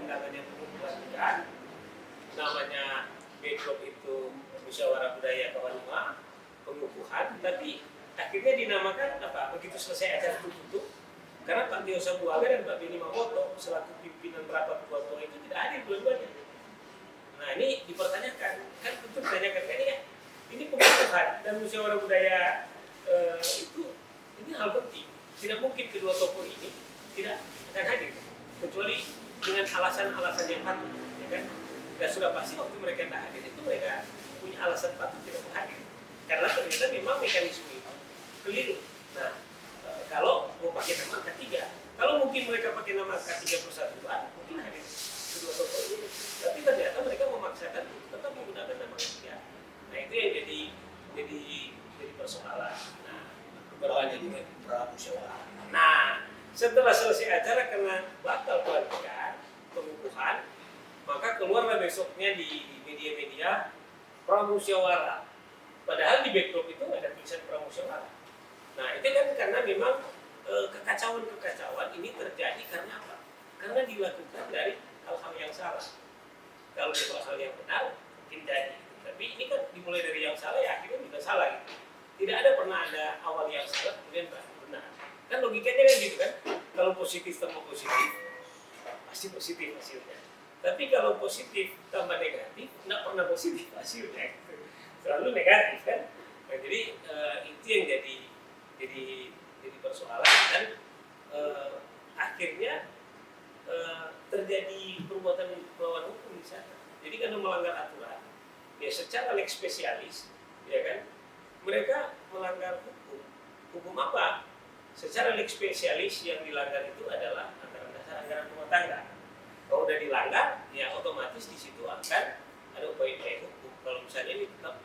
undangannya pengukuhan, namanya backlog itu musyawarah budaya kawanuma pengukuhan, tapi akhirnya dinamakan apa? Begitu selesai acara tutup, karena Pak Tio Sabuaga dan Pak Beni Mamoto selaku pimpinan rapat tua-tua itu tidak hadir dua-duanya. Nah ini dipertanyakan, kan tentu ditanyakan kan ya, ini pengukuhan dan musyawarah budaya itu ini hal penting. Tidak mungkin kedua tokoh ini tidak akan hadir, kecuali dengan alasan-alasan yang patut, ya kan? Dan sudah pasti waktu mereka tidak hadir itu mereka punya alasan patut tidak hadir, karena ternyata memang mekanisme itu keliru. Nah, kalau mau pakai nama K3, kalau mungkin mereka pakai nama K3 Persatuan, mungkin hadir kedua tokoh ini. Tapi ternyata mereka memaksakan tetap menggunakan nama K3. Nah itu yang jadi persoalan. Nah, berlanjut dengan pramusyawarah. Nah, setelah selesai acara karena batal pelantikan pengukuhan, maka keluarlah besoknya di media-media pramusyawarah. Padahal di backlog itu ada tulisan pramusyawarah. Nah itu kan karena memang kekacauan ini terjadi karena apa? Karena dilakukan dari hal-hal yang salah. Kalau itu hal yang benar mungkin jadi, tapi ini kan dimulai dari yang salah ya akhirnya juga salah gitu. Tidak ada pernah ada awal yang salah kemudian benar. Kan logikanya kan gitu kan? Kalau positif tambah positif pasti positif hasilnya. Tapi kalau positif tambah negatif tidak pernah positif hasilnya. Selalu negatif kan? Nah, jadi itu yang jadi persoalan dan akhirnya terjadi perbuatan melawan hukum di sana. Jadi karena melanggar aturan, ya secara lex spesialis, ya kan, mereka melanggar hukum. Hukum apa? Secara lex spesialis yang dilanggar itu adalah anggaran dasar anggaran rumah tangga. Kalau udah dilanggar, ya otomatis di situ akan ada upaya-upaya hukum. Kalau misalnya ini tetap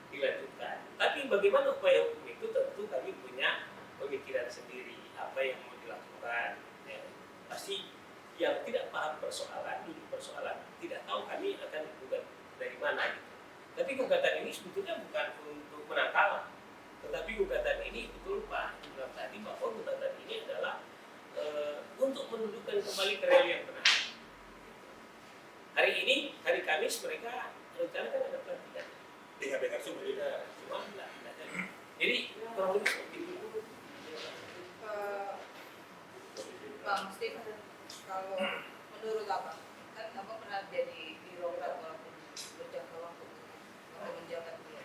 dilanjutkan. Tapi bagaimana upaya hukum itu tentu kami punya pemikiran sendiri apa yang mau dilakukan. Ya, pasti yang tidak paham persoalan, duduk persoalan, tidak tahu kami akan gugat dari mana gitu. Tapi gugatan ini sebetulnya bukan untuk menang kalah, tetapi gugatan ini betul Pak bilang tadi bahwa gugatan ini adalah untuk menundukkan kembali ke real yang benar. Hari ini, hari Kamis mereka rencanakan ada pelantikan. Dengar semua cuma tidak ada. Jadi kurang lebih seperti itu. Bang Steve, kalau menurut Abang, kan Abang pernah jadi birokrat walaupun berjangka waktu untuk menjabat dia.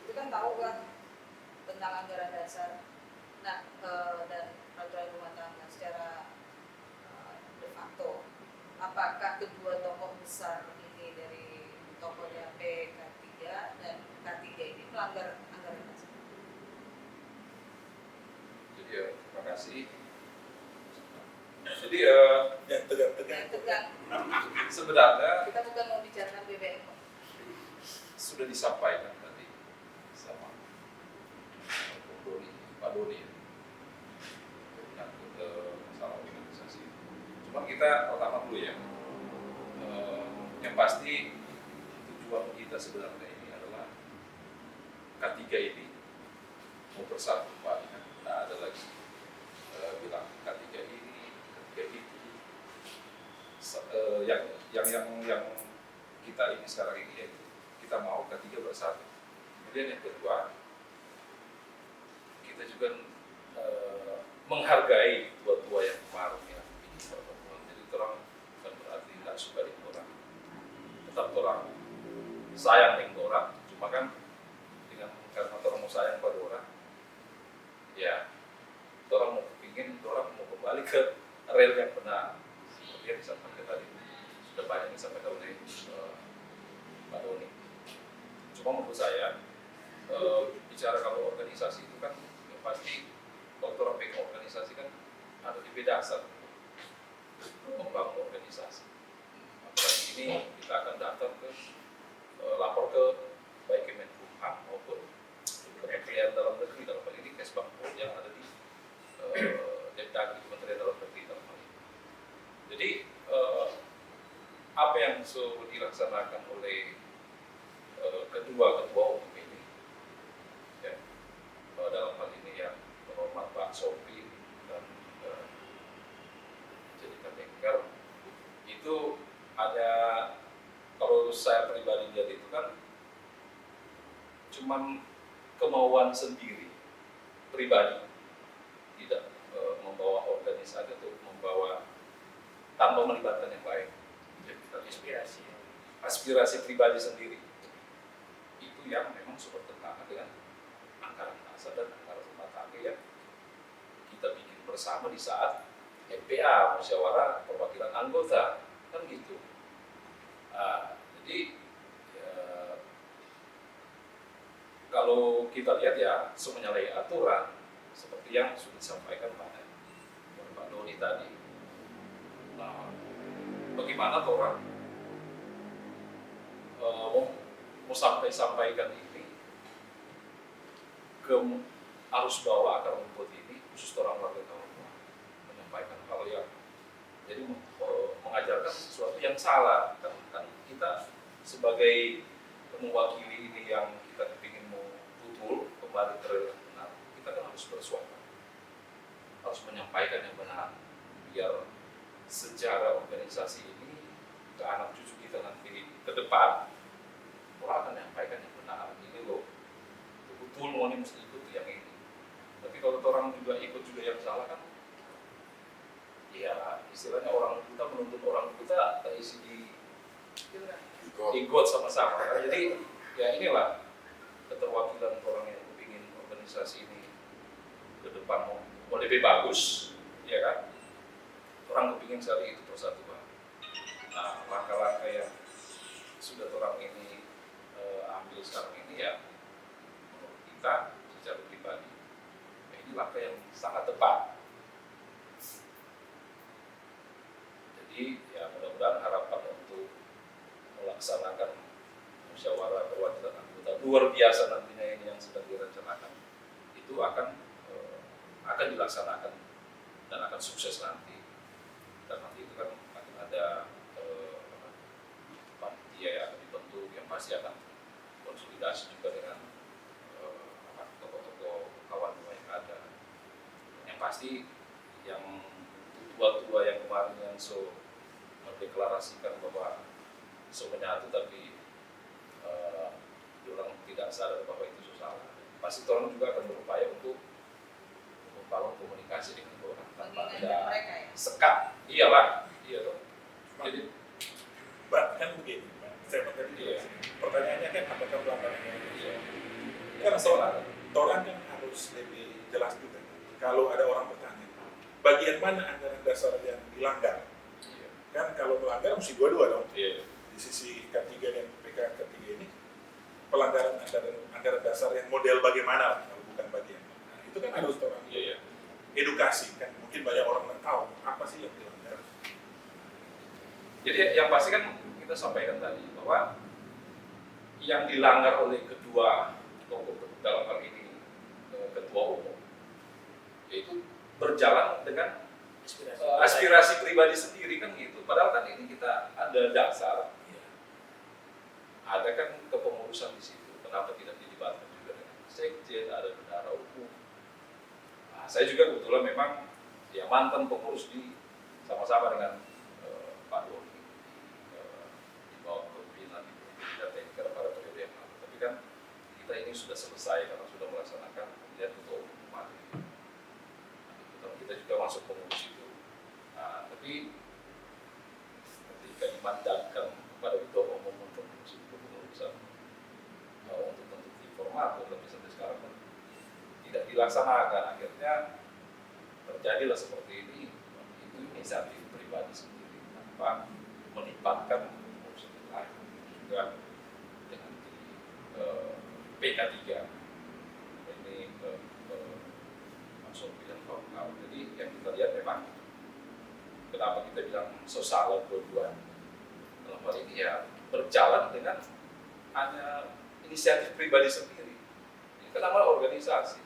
Itu kan tahu kan tentang anggaran dasar, nah dan peraturan rumah tangga secara de facto. Apakah kedua tokoh besar ini dari tokohnya PK3 dan K3 ini melanggar anggaran dasar? Jadi ya, terima kasih. Jadi tegang. Sebenarnya Kita bukan mau bicarakan BBM. sudah disampaikan tadi sama Pak Doni menyangkut masalah organisasi. Cuma kita pertama dulu ya, yang pasti tujuan kita sebenarnya ini adalah K3 ini mau bersatu kembali, tidak ada lagi bilang K3 ini, K3 itu. Yang kita ini sekarang ini ya, kita mau K3 bersatu. Kemudian yang kedua, kita juga menghargai tua-tua yang kemarin ya ini pertemuan. Jadi orang bukan berarti tidak suka dengan orang, tetap orang sayang dengan orang. Cuma kan dengan karena orang mau sayang pada orang, ya orang mau kepingin, orang mau kembali ke rel yang benar. Seperti yang disampaikan tadi, sudah banyak disampaikan oleh Pak Doni. Cuma menurut saya, bicara kalau organisasi itu kan yang pasti kalau orang pegang organisasi kan ada di dasar membangun organisasi. Apalagi ini kita akan datang ke lapor ke baik Kemenkumham maupun Kementerian Dalam Negeri, dalam hal ini Kesbangpol yang ada di Depdagri, Kementerian Dalam Negeri dalam hal ini. Jadi apa yang sudah dilaksanakan oleh kedua umum ini, ya, dalam hal ini yang terhormat Pak Sofi dan Jessica Tengger, itu hanya kalau saya pribadi lihat itu kan cuman kemauan sendiri pribadi, tidak membawa organisasi atau membawa tanpa melibatkan yang lain. Inspirasi. Aspirasi pribadi sendiri itu yang memang sudah bertentangan dengan anggaran dasar dan anggaran rumah tangga yang kita bikin bersama di saat MPA, musyawarah perwakilan anggota, kan gitu. Jadi ya, kalau kita lihat ya menyalahi aturan seperti yang sudah disampaikan oleh Pak Doni tadi. Nah, bagaimana orang mau sampaikan ini ke arus bawah akar rumput ini, khusus orang warga Karawang, menyampaikan hal yang jadi mengajarkan sesuatu yang salah. Kan kita sebagai mewakili ini yang kita ingin mau betul kembali ke benar, kita kan harus bersuara, harus menyampaikan yang benar biar sejarah organisasi ini ke anak cucu kita nanti ke depan orang akan menyampaikan yang benar. Ini loh betul mau ini mesti ikut yang ini. Tapi kalau orang juga ikut juga yang salah kan, ya istilahnya orang kita menuntut orang kita terisi di ikut sama-sama. Jadi ya inilah keterwakilan orang yang ingin organisasi ini ke depan mau lebih bagus, ya kan? Orang kepingin sekali itu persatuan. Nah, langkah-langkah yang sudah orang ini ambil sekarang ini ya menurut kita secara pribadi, nah, ini langkah yang sangat tepat. Jadi ya mudah-mudahan harapan untuk melaksanakan musyawarah perwakilan anggota luar biasa nantinya ini yang sedang direncanakan itu akan dilaksanakan dan akan sukses nanti. Dan nanti itu kan akan ada panitia yang akan dibentuk yang pasti akan konsolidasi juga dengan tokoh-tokoh kawan yang ada. Yang pasti yang tua-tua yang kemarin yang mendeklarasikan bahwa menyatu tapi orang tidak sadar bahwa itu salah. Pasti orang juga akan berupaya untuk membangun komunikasi dengan orang tanpa ada mereka ya. sekat. Iyalah, iya dong. Jadi bahkan begini, saya tadi iya, pertanyaannya kan apakah pelanggarannya? iya. Kan soal orang kan harus lebih jelas juga. Kalau ada orang bertanya, bagian mana anggaran dasar yang dilanggar? Iya. Kan kalau melanggar mesti dua-dua dong. Iya. Di sisi K3 dan PK ketiga ini pelanggaran anggaran dasar yang model bagaimana lah, kalau bukan bagian. Nah, itu kan harus orang Iya. edukasi kan. Mungkin banyak orang yang tahu apa sih yang dilanggar. Jadi yang pasti kan kita sampaikan tadi bahwa yang dilanggar oleh kedua tokoh dalam hal ini ketua umum yaitu berjalan dengan aspirasi pribadi sendiri kan gitu. Padahal kan ini kita ada dasar, ada kan kepengurusan di situ. Kenapa tidak dilibatkan juga dengan sekjen, ada bendahara umum. Nah, saya juga kebetulan memang ya mantan pengurus di sama-sama dengan Pak Doni di bawah kepemimpinan Ibu Tinker pada periode yang lalu. Tapi kan kita ini sudah selesai karena sudah melaksanakan pemilihan ketua umum kemarin. Kita juga masuk pengurus itu. Nah, tapi ketika dimandatkan kepada ketua umum untuk pengurusan untuk bentuk informator, tapi sampai sekarang kan tidak dilaksanakan. Akhirnya terjadilah seperti ini. Itu inisiatif pribadi sendiri tanpa melibatkan pengurus lain juga dengan di PK3 ini langsung bilang kawan-kawan. Jadi yang kita lihat memang kenapa kita bilang sosial dua-dua dalam hal ini ya berjalan dengan hanya inisiatif pribadi sendiri. Ini kan namanya organisasi.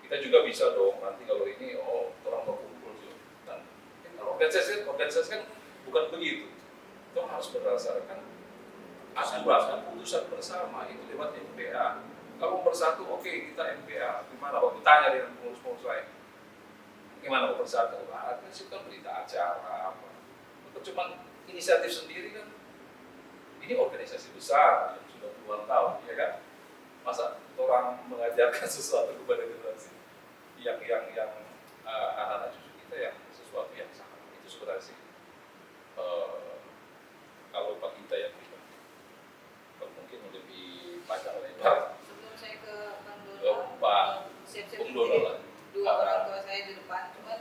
Kita juga bisa dong nanti kalau ini orang berkumpul dan organisasi kan bukan begitu. Itu harus berdasarkan aturan putusan bersama itu lewat MPA. Kalau bersatu, oke, kita MPA. Gimana? Waktu tanya dengan pengurus-pengurus lain, gimana mau bersatu? Kan berita acara apa? Itu cuma inisiatif sendiri kan, ini organisasi besar yang sudah puluhan tahun, ya kan? Masa orang mengajarkan sesuatu kepada generasi yang anak-anak cucu kita yang sesuatu yang sama, itu sebenarnya sih kalau Pak kita yang pribadi, kalau mungkin lebih panjang lebar. Sebelum saya ke Bang Pak siap-siap Bung Dono lah. dua orang tua saya di depan, cuman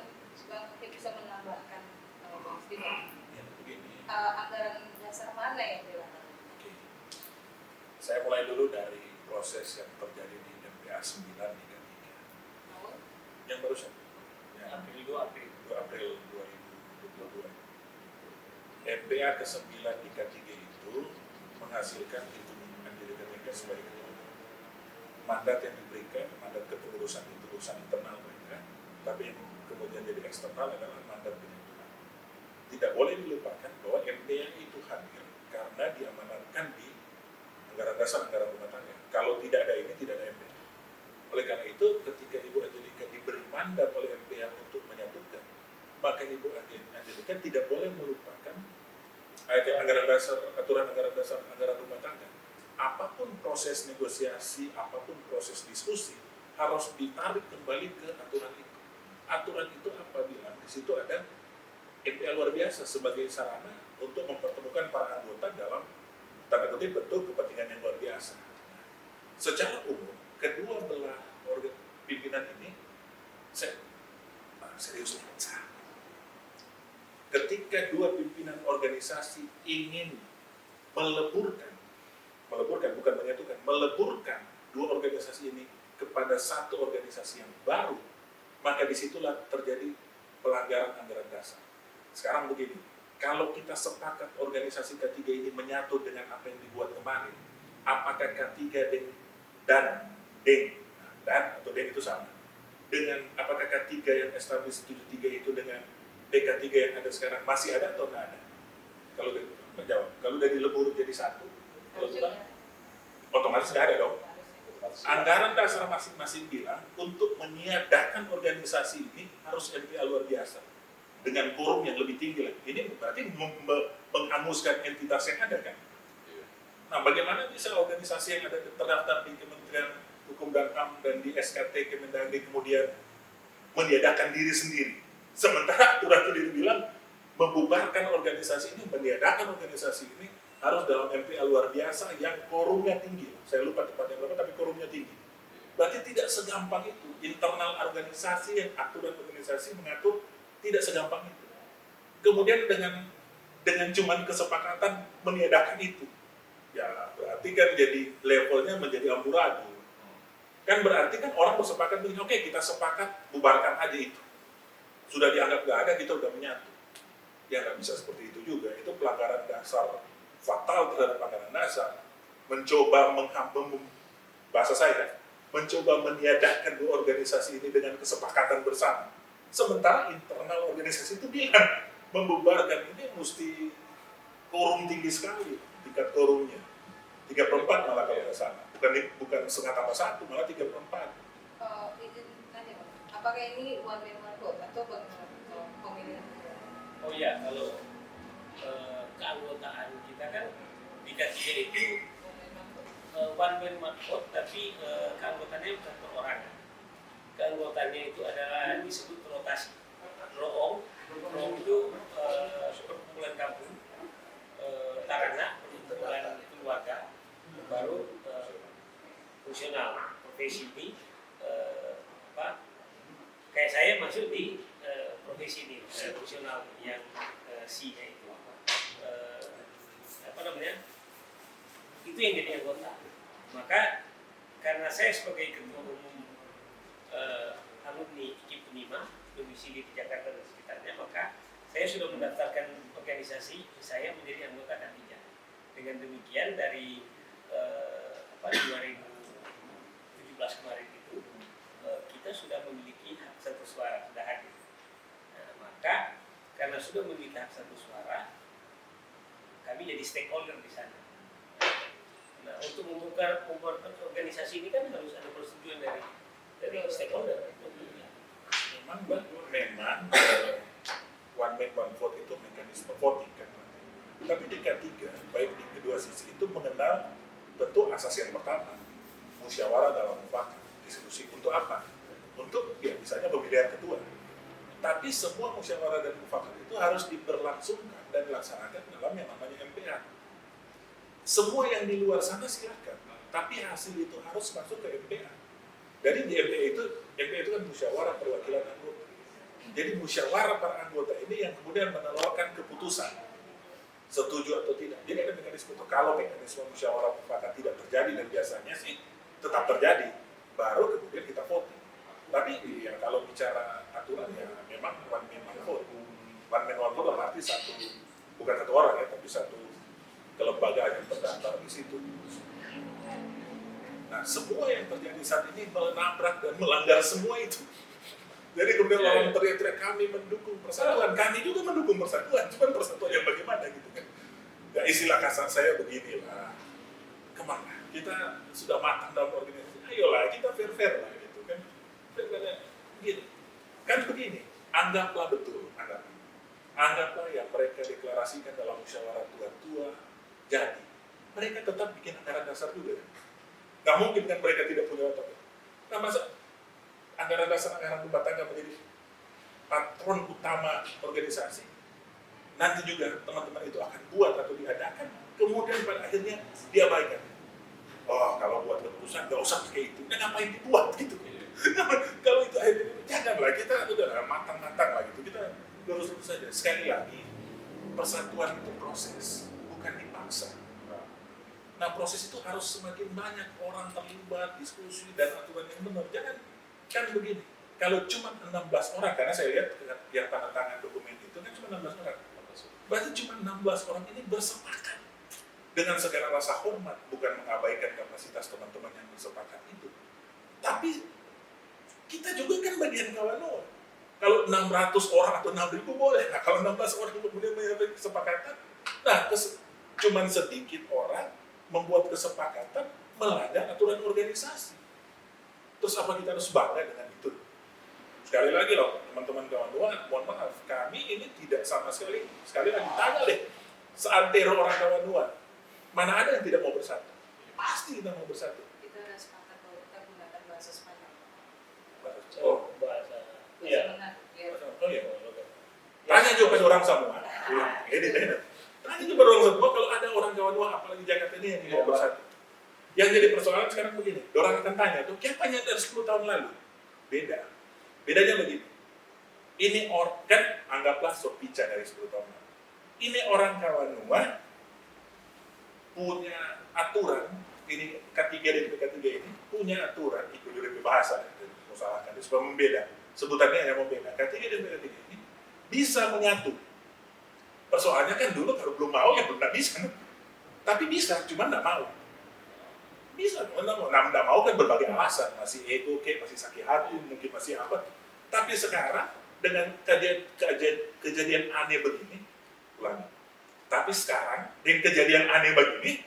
Bang mungkin bisa menambahkan Bang Steven, Ya, begini. anggaran dasar mana yang dilakukan? Oke. Saya mulai dulu dari proses yang terjadi di MPA 9 di K3. Tahun Yang barusan. Yang April 2 April. 2 April 2022. MPA ke-9 di K3 itu menghasilkan itu menjadikan mereka sebagai ketua. Mandat yang diberikan, mandat kepengurusan itu urusan internal mereka, tapi yang kemudian jadi eksternal adalah mandat penyatuan. Tidak boleh dilupakan bahwa MPA itu hadir karena diamanatkan di anggaran dasar, anggaran rumah tangga. Kalau tidak ada ini, tidak ada MPA. Oleh karena itu, ketika Ibu Angelika diberi mandat oleh MPA untuk menyatukan, maka Ibu Angelika tidak boleh melupakan anggaran dasar, aturan anggaran dasar, anggaran rumah tangga. Apapun proses negosiasi, apapun proses diskusi, harus ditarik kembali ke aturan itu. Aturan itu apabila di situ ada MPA luar biasa sebagai sarana untuk mempertemukan para anggota dalam tanda kutip bentuk kepentingan yang luar biasa. Secara umum, kedua belah pimpinan ini serius. Ketika dua pimpinan organisasi ingin meleburkan bukan menyatukan, meleburkan dua organisasi ini kepada satu organisasi yang baru, maka disitulah terjadi pelanggaran anggaran dasar. Sekarang begini, kalau kita sepakat organisasi K3 ini menyatu dengan apa yang dibuat kemarin, apakah K3 dan atau DEN itu sama? Dengan apakah K3 yang established 73 itu dengan PK3 yang ada sekarang masih ada atau nggak ada? Kalau menjawab, kalau udah dilebur jadi satu, otomatis nggak ada dong. Anggaran dasar masing-masing bilang untuk meniadakan organisasi ini harus MPA luar biasa dengan quorum yang lebih tinggi lagi. Ini berarti menghanguskan entitas yang ada kan? Nah, bagaimana bisa organisasi yang ada terdaftar di Kementerian Hukum dan HAM dan di SKT Kemendagri kemudian meniadakan diri sendiri? Sementara aturan sendiri bilang membubarkan organisasi ini, meniadakan organisasi ini harus dalam MPA luar biasa yang quorumnya tinggi. Saya lupa tepatnya berapa, tapi quorumnya tinggi. Berarti tidak segampang itu. Internal organisasi yang aturan organisasi mengatur tidak segampang itu. Kemudian dengan cuman kesepakatan meniadakan itu, ya berarti kan jadi levelnya menjadi amburadul. Kan berarti kan orang bersepakat begini, oke, kita sepakat bubarkan aja itu. Sudah dianggap nggak ada, kita udah menyatu. Ya nggak bisa seperti itu juga. Itu pelanggaran dasar fatal terhadap anggaran dasar. Mencoba bahasa saya, mencoba meniadakan dua organisasi ini dengan kesepakatan bersama. Sementara internal organisasi itu bilang membubarkan ini mesti quorum tinggi sekali, tingkat quorumnya 3/4 malah kalau nggak salah, bukan setengah tambah satu, malah 3/4. Izin tanya, apakah ini one man one vote atau pemilihan? Oh iya, kalau keanggotaan kita kan di K3 itu one man one vote, tapi keanggotaannya bukan perorangan. Keanggotaannya itu adalah disebut rotasi. Roong itu perkumpulan kampung, Tarana perkumpulan keluarga, baru fungsional. Profesi ini kayak saya masuk di profesi ini, fungsional yang C-nya itu itu yang jadi anggota. Maka karena saya sebagai ketua umum alumni IKIP Unima domisili di Jakarta dan sekitarnya, maka saya sudah mendaftarkan organisasi saya menjadi anggota K3. Dengan demikian dari 2017 kemarin itu kita sudah memiliki hak satu suara, sudah hadir. Nah, maka karena sudah memiliki hak satu suara, kami jadi stakeholder di sana. Nah, untuk membuka organisasi ini kan harus ada persetujuan dari stakeholder. Memang one man one vote itu mekanisme voting kan. Tapi di K3, baik di kedua sisi itu mengenal tentu asas yang pertama, musyawarah dalam mufakat, diskusi untuk apa? Untuk ya misalnya pemilihan ketua. Tapi semua musyawarah dan mufakat itu harus diberlangsungkan dan dilaksanakan dalam yang namanya MPA. Semua yang di luar sana silakan, tapi hasil itu harus masuk ke MPA. Jadi di MPA itu kan musyawarah perwakilan anggota. Jadi musyawarah para anggota ini yang kemudian menelurkan keputusan setuju atau tidak. Jadi ada mekanisme itu. Kalau mekanisme musyawarah mufakat tidak terjadi, dan biasanya sih tetap terjadi, baru kemudian kita voting. Tapi ya kalau bicara aturan ya memang one man one vote. One man one vote berarti bukan satu orang ya, tapi satu kelembagaan yang terdaftar di situ. Nah, semua yang terjadi saat ini menabrak dan melanggar semua itu. Jadi kemudian orang teriak-teriak kami mendukung persatuan, kami juga mendukung persatuan, cuma persatuan yang bagaimana gitu kan. Ya istilah kasar saya beginilah, kemana? Kita sudah matang dalam organisasi, ayolah kita fair-fair lah gitu kan. Fair-fair gitu. Kan begini, anggaplah betul, anggaplah yang mereka deklarasikan dalam musyawarah tua-tua jadi. Mereka tetap bikin anggaran dasar juga kan. Gak mungkin kan mereka tidak punya otak. Nah masa anggaran dasar, anggaran rumah tangga menjadi patron utama organisasi, nanti juga teman-teman itu akan buat atau diadakan, kemudian pada akhirnya diabaikan. Oh, kalau buat keputusan gak usah kayak itu, ngapain dibuat gitu. Kalau itu akhirnya janganlah, kita udah matang-matang lah gitu, kita lurus-lurus saja. Sekali lagi, persatuan itu proses, bukan dipaksa. Nah, proses itu harus semakin banyak orang terlibat, diskusi, dan aturan yang benar. Jangan, kan begini, kalau cuma 16 orang, karena saya lihat yang tanda tangan dokumen itu kan cuma 16 orang. Berarti cuma 16 orang ini bersepakat dengan segala rasa hormat, bukan mengabaikan kapasitas teman-teman yang bersepakat itu. Tapi kita juga kan bagian kawan-kawan. Kalau 600 orang atau 6.000 boleh. Nah, kalau 16 orang kemudian menyatakan kesepakatan, nah cuma sedikit orang membuat kesepakatan melanggar aturan organisasi. Terus apa kita harus bangga dengan itu? Sekali lagi loh, teman-teman kawan-kawan, mohon maaf, kami ini tidak sama sekali lagi tanya deh, seantero orang kawan-kawan, mana ada yang tidak mau bersatu? Pasti kita mau bersatu. Kita ada sepakat bahwa kita gunakan bahasa Spanyol. Bahasa. Iya. Oh iya. Tanya juga pada orang semua. Tanya juga pada orang semua kalau ada orang kawan-kawan, apalagi Jakarta ini yang mau bersatu. Yang jadi persoalan sekarang begini, orang akan tanya tuh, siapa yang dari 10 tahun lalu? Beda. Bedanya begini, ini kan anggaplah Sopica dari 10 tahun lalu. Ini orang Kawanua punya aturan, ini K3 dan K3 ini punya aturan, itu lebih bahasa, usahakan, itu supaya membeda. Sebutannya hanya membeda. K3 dan K3 ini bisa menyatu. Persoalannya kan dulu kalau belum mau ya belum bisa. Tapi bisa, cuma nggak mau. Bisa, nggak mau kan berbagai alasan, masih ego, masih sakit hati, mungkin masih apa. Tapi sekarang dengan kejadian aneh begini, ulangi. Tapi sekarang dengan kejadian aneh begini,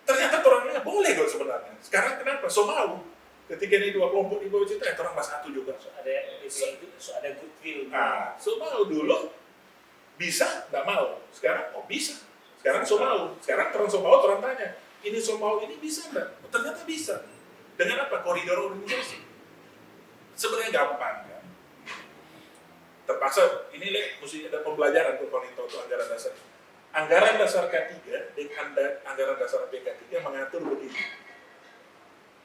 ternyata orangnya boleh kok sebenarnya. Sekarang kenapa? So mau. Ketika ini dua kelompok di bawah cerita, orang mas satu juga. Ada goodwill. Nah, so mau dulu bisa, nggak mau. Sekarang bisa. Sekarang so mau. Sekarang orang so mau, orang tanya. Ini so mau ini bisa nggak? Ternyata bisa. Dengan apa? Koridor organisasi. Sebenarnya gampang kan. Terpaksa ini mesti ada pembelajaran untuk paling tahu anggaran dasar. Anggaran dasar K3 dengan anggaran dasar PK3 mengatur begini.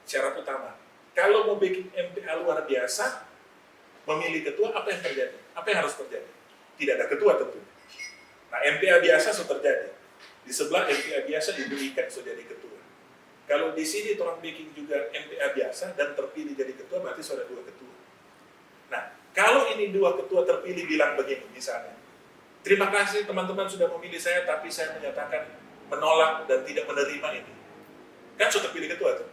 Syarat utama. Kalau mau bikin MPA luar biasa, memilih ketua, apa yang terjadi? Apa yang harus terjadi? Tidak ada ketua tentunya. Nah, MPA biasa sudah terjadi. Di sebelah MPA biasa diberikan sudah jadi ketua. Kalau di sini orang bikin juga MPA biasa dan terpilih jadi ketua, berarti sudah 2 ketua. Nah, kalau ini 2 ketua terpilih bilang begini, misalnya, terima kasih teman-teman sudah memilih saya, tapi saya menyatakan menolak dan tidak menerima ini. Kan sudah terpilih ketua tuh.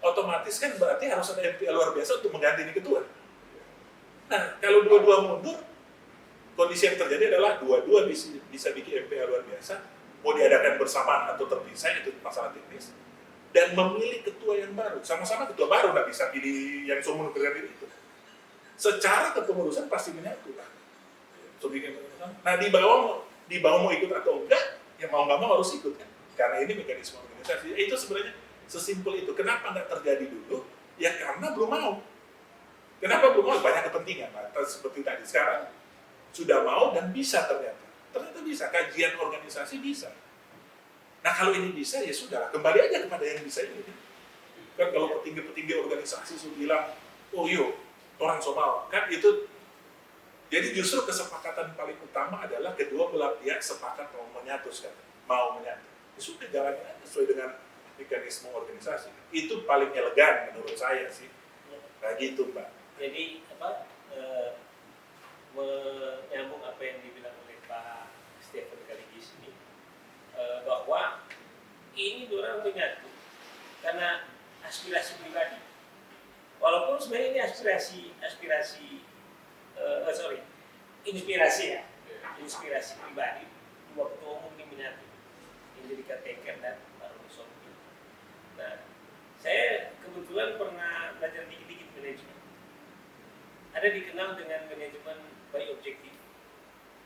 Otomatis kan berarti harus ada MPA luar biasa untuk mengganti ini ketua. Nah, kalau dua-dua mundur, kondisi yang terjadi adalah dua-dua bisa bikin MPA luar biasa, mau diadakan bersamaan atau terpisah, itu masalah teknis, dan memilih ketua yang baru. Sama-sama ketua baru, nggak bisa pilih yang semua mengundurkan diri itu. Secara kepengurusan pasti menyatu lah. Nah, di bawah di bawah mau ikut atau enggak, ya mau nggak mau harus ikut kan, karena ini mekanisme organisasi. Itu sebenarnya sesimpel itu. Kenapa nggak terjadi dulu? Ya karena belum mau. Kenapa belum mau? Banyak kepentingan. Nah, seperti tadi, sekarang sudah mau dan bisa ternyata. Ternyata bisa, kajian organisasi bisa. Nah kalau ini bisa, ya sudah, kembali aja kepada yang bisa ini. Kan kalau petinggi-petinggi organisasi sudah bilang, oh iya, orang Somal, kan itu. Jadi justru kesepakatan paling utama adalah kedua belah pihak sepakat mau menyatu sekarang, mau menyatu. Ya sudah, jalannya aja sesuai dengan mekanisme organisasi. Itu paling elegan menurut saya sih. Nah gitu Mbak. Jadi menyambung apa yang dibilang oleh Pak Stephen Kaligis ini, bahwa ini orang menyatu karena aspirasi pribadi. Walaupun sebenarnya ini inspirasi ya, inspirasi pribadi. Dua ketua umum ini menyatu, Indrika Teker dan Pak Roni Sompi. Nah, saya kebetulan pernah belajar dikit-dikit manajemen. Ada dikenal dengan manajemen by objektif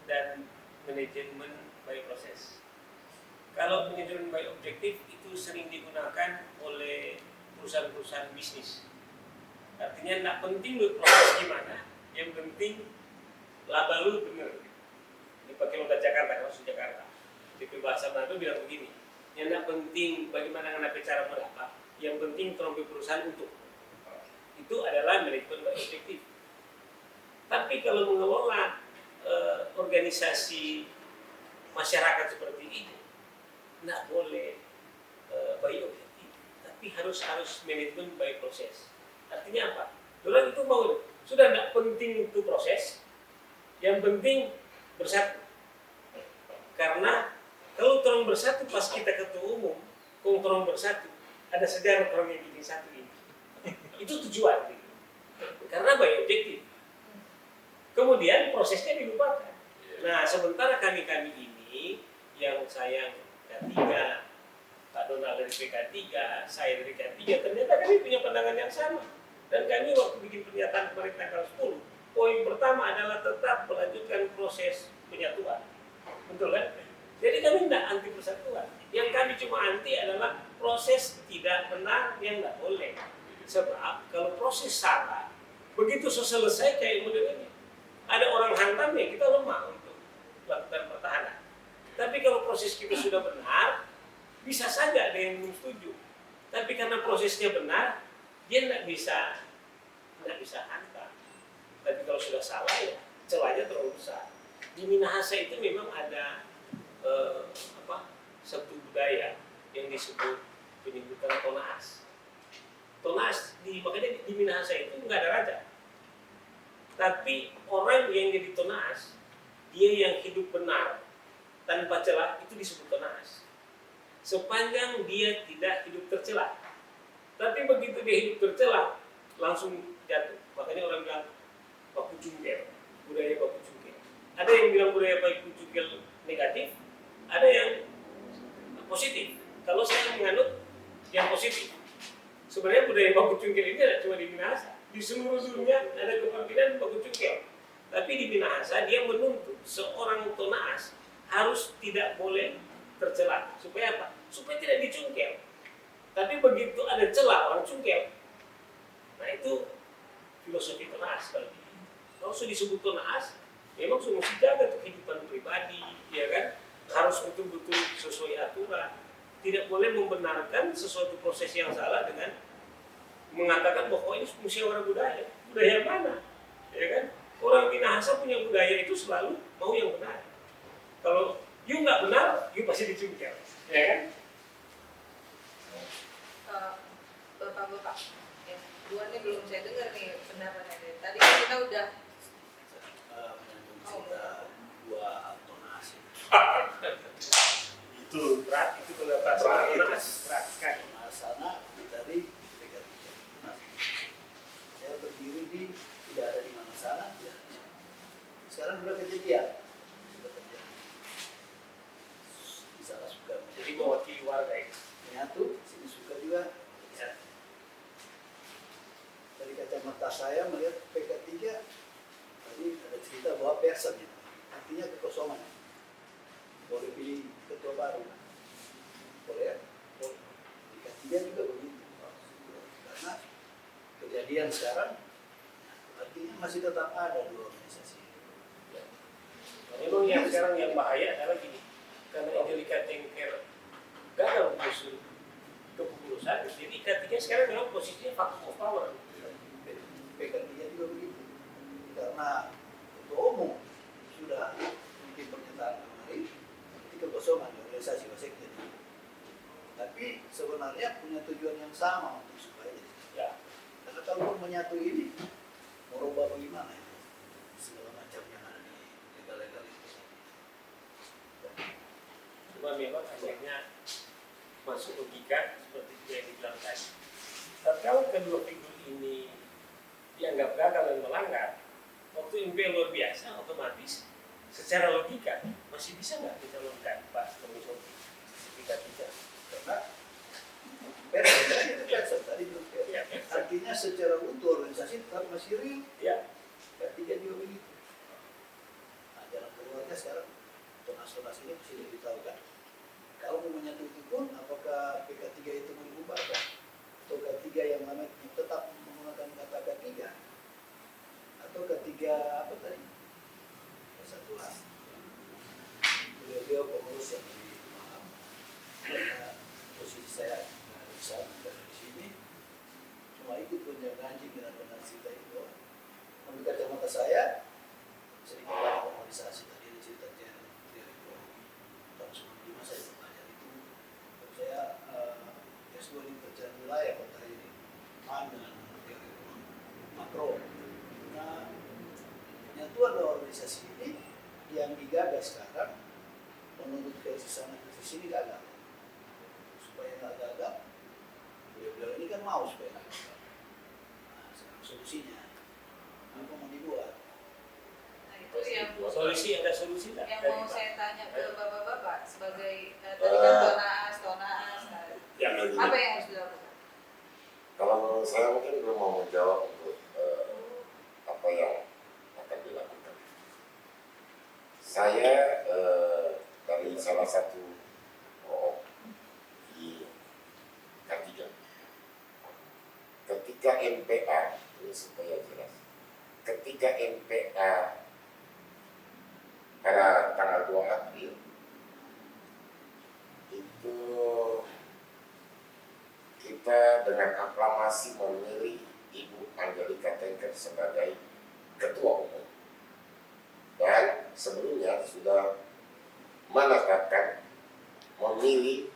dan manajemen by proses. Kalau manajemen by objektif itu sering digunakan oleh perusahaan-perusahaan bisnis. Artinya tidak penting lu proses gimana, yang penting laba lu bener. Ini pakai logat Jakarta, maksud Jakarta. Di bahasa Manado bilang begini, yang tidak penting bagaimana cara melaba, yang penting terompi perusahaan untuk. Itu adalah manajemen by objektif. Tapi kalau mengelola organisasi masyarakat seperti ini, tidak boleh by objektif, tapi harus manajemen by proses. Artinya apa? Orang itu mau, sudah tidak penting itu proses, yang penting bersatu. Karena kalau orang bersatu pas kita ketua umum, kalau orang bersatu, ada sejarah orang yang bikin satu ini. Itu tujuan. Gitu. Karena by objektif. Kemudian prosesnya dilupakan. Nah, sementara kami ini, yang saya K3, Pak Donald dari PK3, saya dari K3, ternyata kami punya pandangan yang sama. Dan kami waktu bikin pernyataan kemarin tanggal 10, poin pertama adalah tetap melanjutkan proses penyatuan. Betul kan? Jadi kami tidak anti persatuan. Yang kami cuma anti adalah proses tidak benar yang tidak boleh. Sebab kalau proses salah, begitu selesai kayak model ini, ada orang hantam ya kita lemah untuk melakukan pertahanan. Tapi kalau proses kita sudah benar, bisa saja ada yang belum setuju. Tapi karena prosesnya benar, dia tidak bisa hantam. Tapi kalau sudah salah ya celahnya terlalu besar. Di Minahasa itu memang ada satu budaya yang disebut penyebutan tonaas. Tonaas makanya di Minahasa itu nggak ada raja. Tapi orang yang jadi tonaas, dia yang hidup benar tanpa celah itu disebut tonaas. Sepanjang dia tidak hidup tercela. Tapi begitu dia hidup tercela, langsung jatuh. Makanya orang bilang baku cungkel, budaya baku cungkel. Ada yang bilang budaya baku cungkel negatif, ada yang positif. Kalau saya menganut yang positif. Sebenarnya budaya baku cungkel ini tidak cuma di Minahasa. Di seluruh dunia ada kepemimpinan baku cungkel. Tapi di Minahasa dia menuntut seorang tonaas harus tidak boleh tercela. Supaya apa? Supaya tidak dicungkel. Tapi begitu ada celah orang cungkel. Nah itu filosofi tonaas. Kalau sudah disebut tonaas, memang sudah mesti jaga kehidupan pribadi, ya kan? Harus betul-betul sesuai aturan. Tidak boleh membenarkan sesuatu proses yang salah dengan mengatakan bahwa ini musyawarah budaya. Budaya mana? Ya kan? Orang Minahasa punya budaya itu selalu mau yang benar. Kalau you nggak benar, you pasti dicungkel, ya kan? Bapak-bapak, dua ini belum saya dengar nih pendapatnya. Tadi kan kita udah dua tonas Itu Berat itu kalau bahasa tonaas berat kan. sana dari PK3. Saya berdiri di tidak ada di mana sana. Ya. Sekarang sudah kejadian. Bisa suka. Jadi mewakili warga itu. Menyatu, sini suka juga. Ya. Dari kacamata saya melihat PK3 tadi ada cerita bahwa persen, artinya kekosongan. baru. Boleh ya? Boleh. Di K3 juga begitu. Karena kejadian sekarang, artinya masih tetap ada dua organisasi. Ya. Memang yang sekarang yang bahaya adalah gini, karena Angelika Tengker gagal menyusun kepengurusan, jadi K3 sekarang memang posisinya vacuum of power. PK3 juga begitu. Karena ketua umum sudah bikin pernyataan kemarin, itu kekosongan di organisasi wasekjen. Tapi sebenarnya punya tujuan yang sama untuk supaya Ya, karena kalau menyatu ini merubah bagaimana ya segala macam yang ada di legal-legal itu. cuma memang akhirnya masuk logika seperti yang dibilang tadi. Tapi kalau kedua figur ini dianggap gagal dan melanggar, waktu MP luar biasa, otomatis secara logika masih bisa nggak dicalonkan Pak Komisioner ketika tidak? Karena persen tadi belum Ya, artinya secara utuh organisasi tetap masih real. ya, K3 juga begitu. Nah, jalan keluarnya sekarang tonas-tonas ini mesti diberitahukan. Kalau mau menyatu itu pun, apakah PK3 itu mau dibubarkan? Atau K3 yang mana tetap menggunakan kata K3? Atau K3 apa tadi? Persatuan. Beliau pengurus yang lebih paham. Karena posisi saya nggak bisa dari sini, cuma ikut menjaga dengan kita itu. Menurut kacamata saya, sedikit banyak normalisasi tadi ada cerita teori ekonomi tahun 95 saya belajar itu. Dan saya S2 di perencanaan wilayah kota ini, dengan teori ekonomi makro. Nah, penyatuan dua organisasi ini yang digagas sekarang menurut versi sana versi sini gagal. Supaya nggak gagal, beliau ini kan mau supaya nggak gagal. Nah, sekarang solusinya apa mau dibuat? Nah, itu yang solusi ada solusi nggak? yang dari mau Pak? saya tanya ke bapak-bapak sebagai tadi Eh, kan tonaas. Ya, Apa yang harus dilakukan? Kalau menurut saya mungkin belum mau menjawab untuk apa yang akan dilakukan. Saya dari salah satu di K3. Ketika MPA, ini supaya jelas, ketika MPA pada tanggal 2 April itu kita dengan aklamasi memilih Ibu Angelika Tengker sebagai ketua umum. Dan sebelumnya sudah menetapkan memilih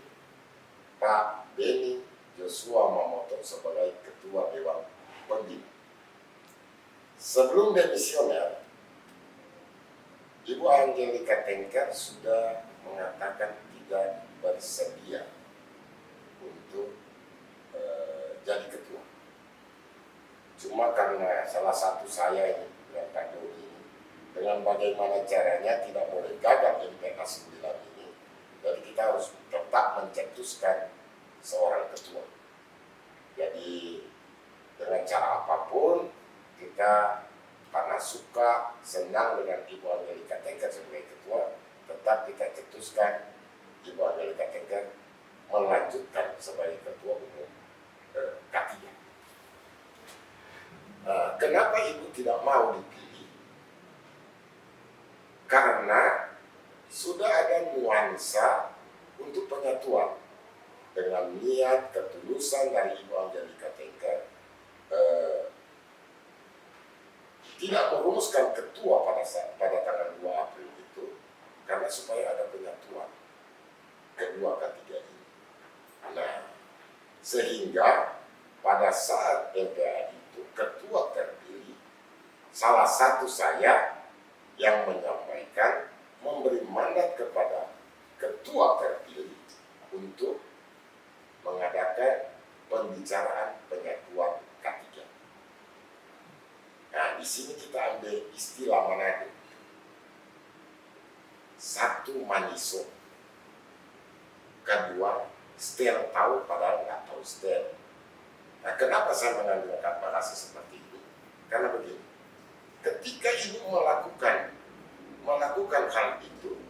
Pak Beni Joshua Mamoto sebagai ketua Dewan Pembina. Sebelum demisioner, Ibu Angelika Tengker sudah mengatakan tidak bersedia untuk jadi ketua. Cuma karena salah satu saya ini, yang Pak Dodi ini, dengan bagaimana caranya tidak boleh gagal MPK 9 ini, jadi kita harus tetap mencetuskan seorang ketua. Jadi dengan cara apapun kita karena suka, senang dengan Ibu Angelika Tengker sebagai ketua, tetap kita cetuskan Ibu Angelika Tengker melanjutkan sebagai ketua umum K3. Kenapa Ibu tidak mau dipilih? Karena sudah ada nuansa untuk penyatuan dengan niat ketulusan dari Ibu Angelika Tengker tidak merumuskan ketua pada tanggal 2 April itu karena supaya ada penyatuan kedua K3 ini. Nah, sehingga pada saat MPA itu ketua terpilih, salah satu saya yang menyampaikan memberi mandat kepada ketua terpilih untuk mengadakan pembicaraan penyatuan K3. Nah, di sini kita ambil istilah Manado. Satu Maniso, kedua Stel tahu padahal nggak tahu Stel. Nah, kenapa saya mengambil bahasa seperti itu? Karena begini, ketika Ibu melakukan hal itu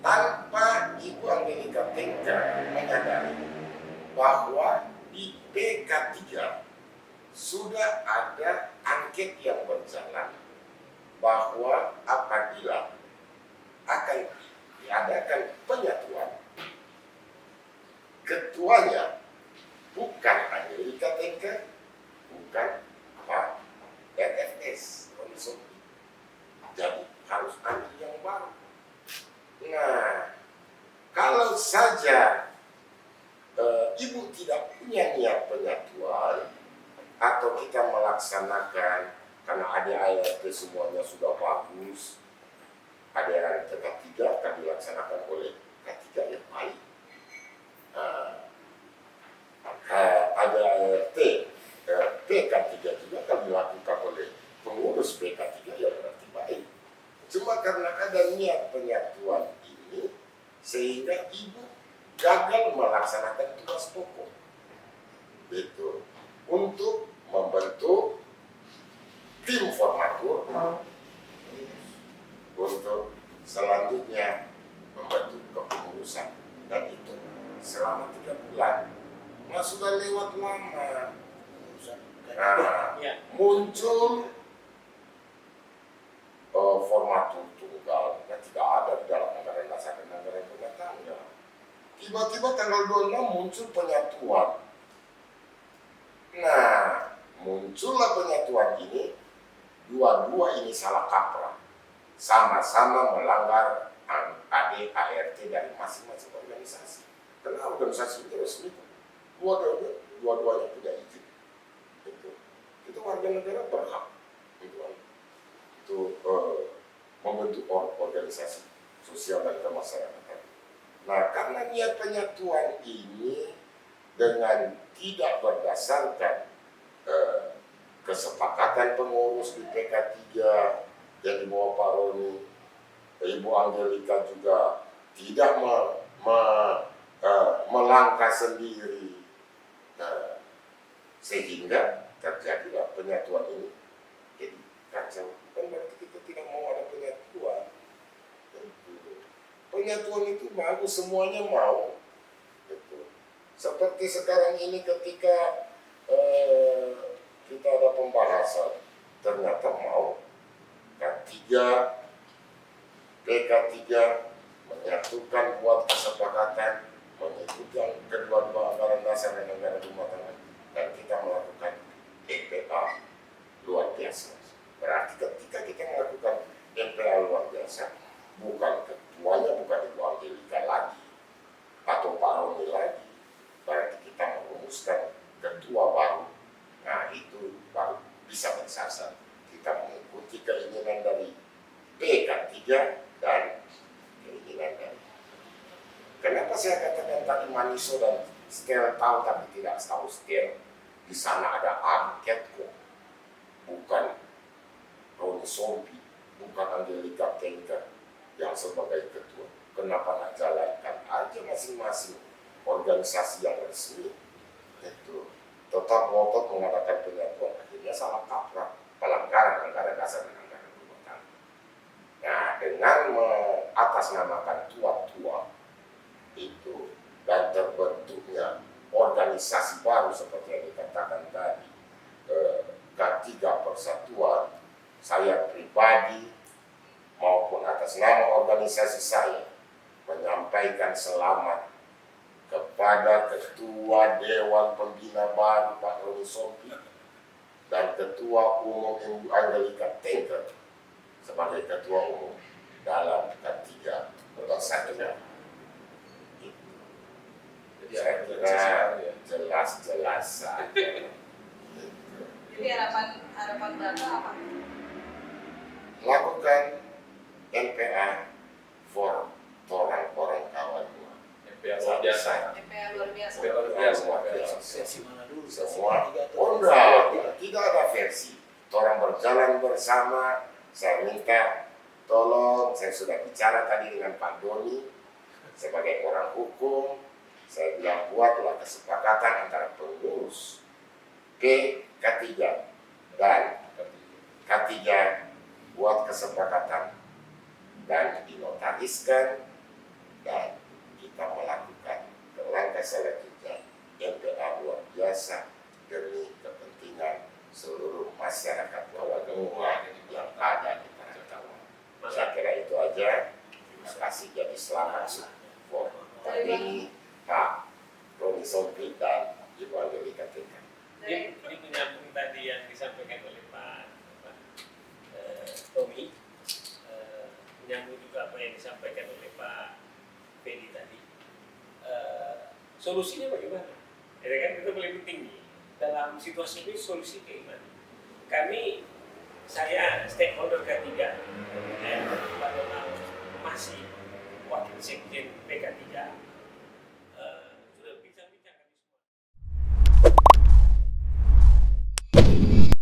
tanpa Ibu bahwa di PK3 sudah ada angket yang berjalan bahwa apabila akan diadakan penyatuan, ketuanya bukan Angelika Tengker, bukan Pak RFS, jadi harus ambil yang baru. Nah, kalau saja Ibu tidak punya niat penyatuan atau kita melaksanakan karena ADART semuanya sudah bagus, ADART K3 akan dilaksanakan oleh K3 yang baik. ADART PK3 juga akan dilakukan oleh pengurus PK3 yang berarti baik. Cuma karena ada niat penyatuan ini, sehingga Ibu gagal melaksanakan tugas pokok. Betul. Untuk membentuk tim formatur untuk selanjutnya membentuk kepengurusan, dan itu selama 3 bulan. Nah, sudah lewat lama. Nah, Ya. muncul formatur tunggal yang tidak ada di dalam anggaran dasar dan anggaran rumah tangga. Tiba-tiba tanggal 26 muncul penyatuan. Nah, muncullah penyatuan ini, dua-dua ini salah kaprah. Sama-sama melanggar ADART dari masing-masing organisasi. Karena organisasi itu resmi, dua-duanya punya izin. Itu warga negara berhak itu membentuk organisasi sosial dan kemasyarakatan. Nah, karena niat penyatuan ini dengan tidak berdasarkan kesepakatan pengurus di PK3 yang dibawa Pak Roni, Ibu Angelika juga tidak melangkah sendiri, sehingga terjadilah penyatuan ini. Jadi kacau, kan berarti kita tidak mau ada penyatuan. Penyatuan itu bagus, semuanya mau. Seperti sekarang ini ketika kita ada pembahasan, ternyata mau K3, PK3 menyatukan buat kesepakatan menyebutkan kedua-dua anggaran dasar dan anggaran rumah tangga, dan kita melakukan MPA luar biasa. Berarti ketika kita melakukan MPA luar biasa, bukan ketuanya bukan Ibu Angelika lagi atau Pak Roni lagi, berarti kita merumuskan ketua baru. Nah, itu baru bisa bersasar. Kita mengikuti keinginan dari PK3 dan keinginan dari. Kenapa saya katakan tadi Maniso dan Stel tahu tapi tidak tahu Stel? Di sana ada angket kok, bukan Roni Sompi, bukan Angelika Tengker yang sebagai ketua. Kenapa nggak jalankan aja masing-masing organisasi yang resmi? Itu tetap ngotot mengadakan penyatuan, akhirnya salah kaprah pelanggaran anggaran dasar dan anggaran rumah tangga. Nah, dengan mengatasnamakan tua-tua itu dan terbentuknya organisasi baru seperti yang dikatakan tadi, K3 Persatuan, saya pribadi maupun atas nama organisasi saya menyampaikan selamat kepada Ketua Dewan Pembina baru Pak Roni Sompi dan Ketua Umum Ibu Angelika Tengker sebagai Ketua Umum dalam K3 Persatuan. Saya kira jelas-jelas saja. Jadi harapan Bapak apa? Lakukan MPA for orang kawan gua. MPA luar biasa. MPA luar biasa. MPA luar biasa. Versi mana dulu? Semua, Oh, tidak ada versi. Orang berjalan bersama. Saya minta tolong, saya sudah bicara tadi dengan Pak Doni sebagai orang hukum. Saya bilang buatlah kesepakatan antara pengurus K3 dan K3, buat kesepakatan dan dinotariskan, dan kita melakukan langkah selanjutnya MPA dari Pak Roni Sobri dan Ibu Angelika Tengkar. Ini menyambung tadi yang disampaikan oleh Pak Tommy, menyambung juga apa yang disampaikan oleh Pak Fedi tadi. Solusinya bagaimana? Ya kan itu paling penting nih. Dalam situasi ini solusi kayak gimana? Kami, saya stakeholder ketiga